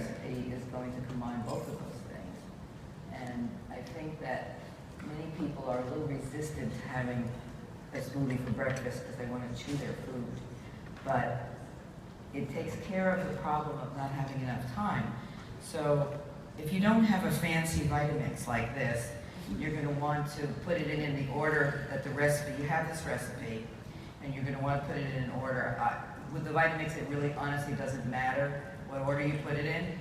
recipe is going to combine both of those things. And I think that many people are a little resistant to having a smoothie for breakfast because they want to chew their food. But it takes care of the problem of not having enough time. So if you don't have a fancy Vitamix like this, you're going to want to put it in the order that the recipe, you have this recipe, and you're going to want to put it in an order. With the Vitamix, it really honestly doesn't matter what order you put it in.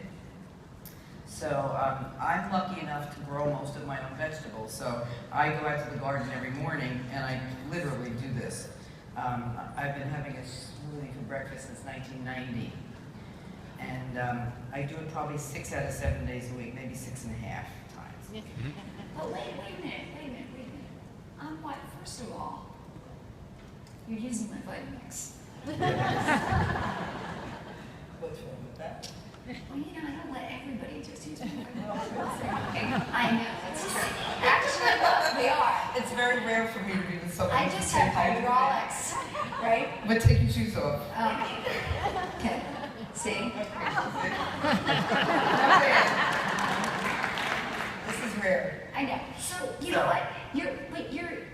So I'm lucky enough to grow most of my own vegetables. So I go out to the garden every morning and I literally do this. I've been having a smoothie for breakfast since 1990. And I do it probably 6 out of 7 days a week, maybe 6.5 times. But wait a minute. What, first of all, you're using my Vitamix. What's wrong with that? Well, you know, I don't let everybody just use my Vitamix. I know, that's true. Actually, we are. It's very rare for me to be with someone. I just have hydraulics, right? But take your shoes off. Okay. See? This is rare. I know. So you know what?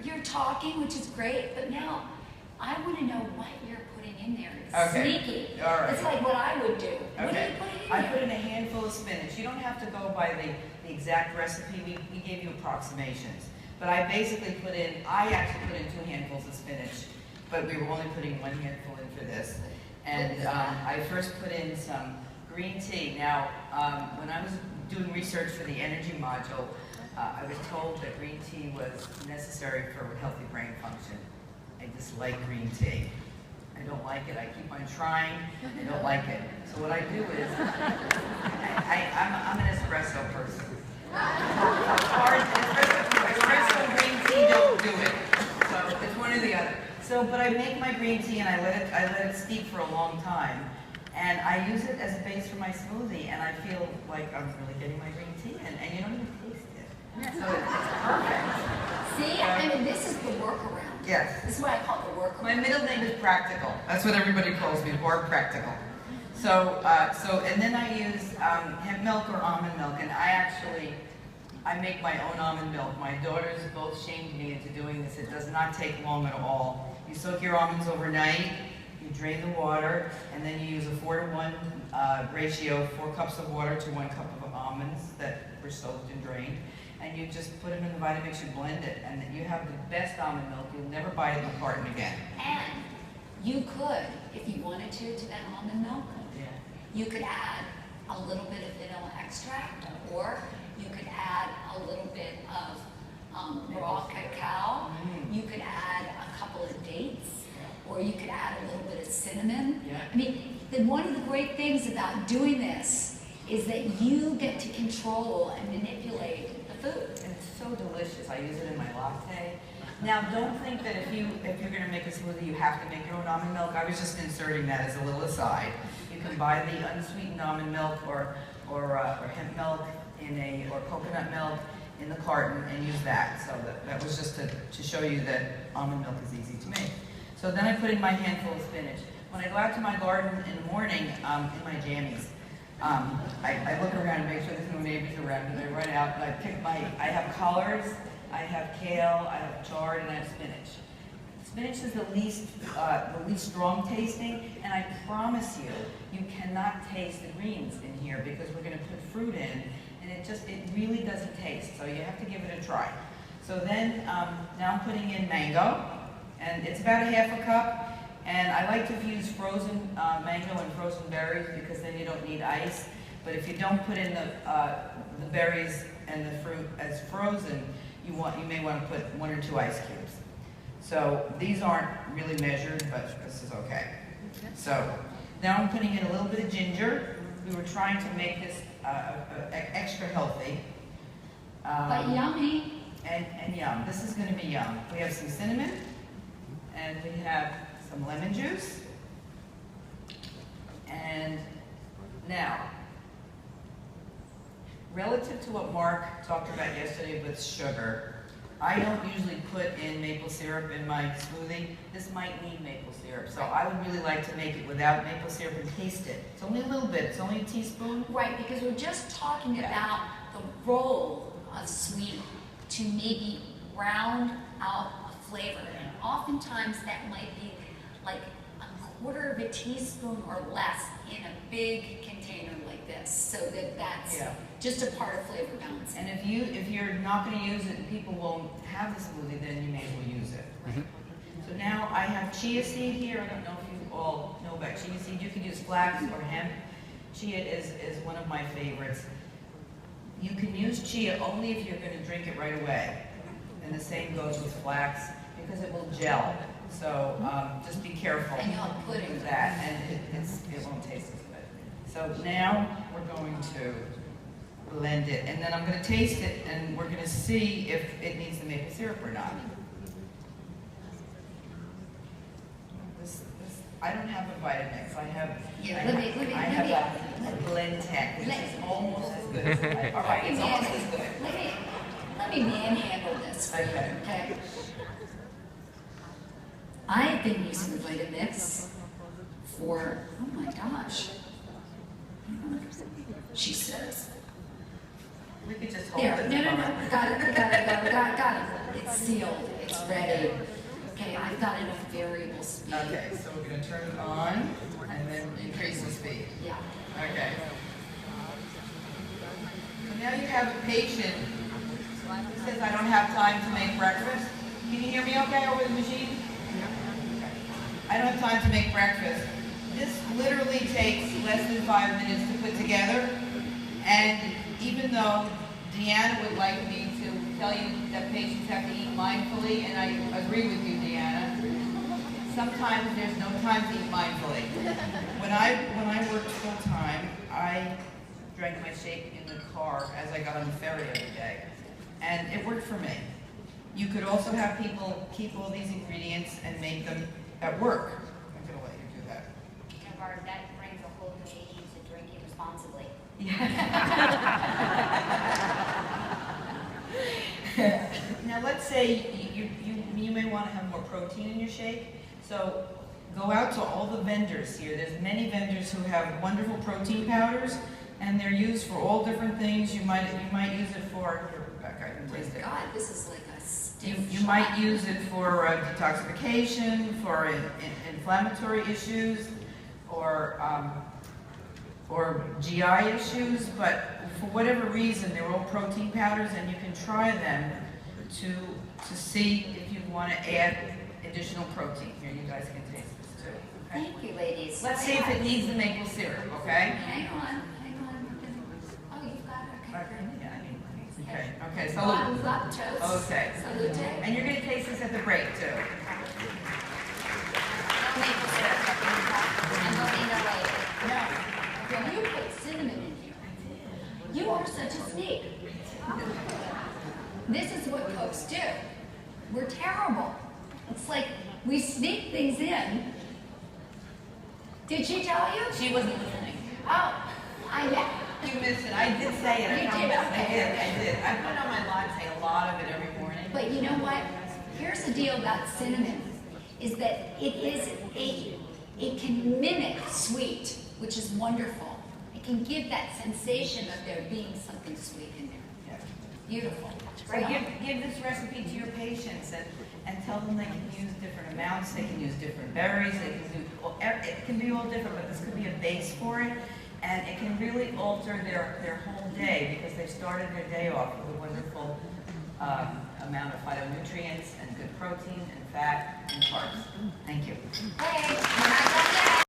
You're talking, which is great, but now I want to know what you're putting in there. It's sneaky. All right. It's like what I would do. Okay. What are you putting in there? I put in a handful of spinach. You don't have to go by the exact recipe. We gave you approximations. But I basically I actually put in 2 handfuls of spinach, but we were only putting 1 handful in for this. And I first put in some green tea. Now, when I was doing research for the energy module, I was told that green tea was necessary for healthy brain function. I dislike green tea. I don't like it. I keep on trying. I don't like it. So what I do is, I'm an espresso person. Espresso and green tea don't do it. So it's one or the other. So, but I make my green tea and I let it steep for a long time. And I use it as a base for my smoothie, and I feel like I'm really getting my green tea in, and you don't even taste it. So it's perfect. See, I mean, this is the workaround. Yes. This is what I call the workaround. My middle name is Practical. That's what everybody calls me, or Practical. So, and then I use hemp milk or almond milk, and I make my own almond milk. My daughters both shamed me into doing this. It does not take long at all. You soak your almonds overnight, you drain the water, and then you use a 4-to-1 ratio, 4 cups of water to 1 cup of almonds that were soaked and drained. And you just put them in the Vitamix, you blend it, and you have the best almond milk. You'll never buy it in a carton again. And you could, if you wanted to that almond milk, you could add a little bit of vanilla extract, or you could add a little bit of raw cacao. You could add a couple of dates, or you could add a little bit of cinnamon. I mean, one of the great things about doing this is that you get to control and manipulate the food. And it's so delicious. I use it in my latte. Now, don't think that if you're going to make a smoothie, you have to make your own almond milk. I was just inserting that as a little aside. You can buy the unsweetened almond milk or hemp milk or coconut milk in the carton and use that. So that was just to show you that almond milk is easy to make. So then I put in my handful of spinach. When I go out to my garden in the morning, in my jammies, I look around and make sure there's no neighbors around, and I run out and I have collards, I have kale, I have chard, and I have spinach. Spinach is the least strong tasting, and I promise you cannot taste the greens in here because we're going to put fruit in, and it really doesn't taste. So you have to give it a try. So then now I'm putting in mango, and it's about a half a cup. And I like to use frozen mango and frozen berries because then you don't need ice. But if you don't put in the berries and the fruit as frozen, you may want to put 1 or 2 ice cubes. So these aren't really measured, but this is okay. So now I'm putting in a little bit of ginger. We were trying to make this extra healthy. But yummy. And yum. This is going to be yum. We have some cinnamon, and we have some lemon juice. And now, relative to what Mark talked about yesterday with sugar, I don't usually put in maple syrup in my smoothie. This might need maple syrup, so I would really like to make it without maple syrup and taste it. It's only a little bit, it's only a teaspoon. Right, because we're just talking about the role of sweet to maybe round out a flavor. And oftentimes that might be like a quarter of a teaspoon or less in a big container like this, so that's just a part of flavor balance. And if you're not going to use it and people won't have the smoothie, then you may as well use it. So now I have chia seed here. I don't know if you all know about chia seed. You can use flax or hemp. Chia is one of my favorites. You can use chia only if you're going to drink it right away. And the same goes with flax because it will gel. So just be careful And you'll have pudding with that, and it won't taste as good. So now we're going to blend it, and then I'm going to taste it, and we're going to see if it needs the maple syrup or not. I don't have a Vitamix. I have a blend tech, which is almost as good as all right, it's almost as good. Let me manhandle this. Okay. I've been using the Vitamix for, oh my gosh. She says. We could just hold There, it. no. Got it. It's sealed, it's ready. Okay, I've got it at variable speed. Okay, so we're going to turn it on and then increase the speed. Yeah. Okay. So now you have a patient who says, I don't have time to make breakfast. Can you hear me okay over the machine? I don't have time to make breakfast. This literally takes less than 5 minutes to put together. And even though Deanna would like me to tell you that patients have to eat mindfully, and I agree with you, Deanna, sometimes there's no time to eat mindfully. When I worked full time, I drank my shake in the car as I got on the ferry every day. And it worked for me. You could also have people keep all these ingredients and make them at work. I'm going to let you do that. That brings a whole new age to drinking responsibly. Now let's say you may want to have more protein in your shake. So go out to all the vendors here. There's many vendors who have wonderful protein powders, and they're used for all different things. You might use it for, here, Rebecca, I can taste it. God, this is like a stiff You might use it for detoxification, for inflammatory issues, or GI issues, but for whatever reason, they're all protein powders, and you can try them to see if you want to add additional protein. Here, you guys can taste this too. Okay? Thank you, ladies. Let's see if it needs the maple syrup, okay? Hang on. Oh, you've got it. Okay. Yeah, I mean, okay, Salute. salute. Okay. Salute. And you're going to taste this at the break too. No maple syrup. And no maple syrup. When you put cinnamon in here, you are such a sneak. This is what Cokes do. We're terrible. It's like we sneak things in. Did she tell you? She wasn't listening. Oh, I know. You missed it. I did say it. You I did, promise. okay. I did. I put on my latte, a lot of it every morning. But you know what? Here's the deal about cinnamon, is that it can mimic sweet, which is wonderful. It can give that sensation of there being something sweet in there. Yeah. Beautiful. Right, give this recipe to your patients and tell them they can use different amounts, they can use different berries, they can do, well, it can be all different, but this could be a base for it, and it can really alter their whole day because they've started their day off with a wonderful amount of phytonutrients and good protein and fat and carbs.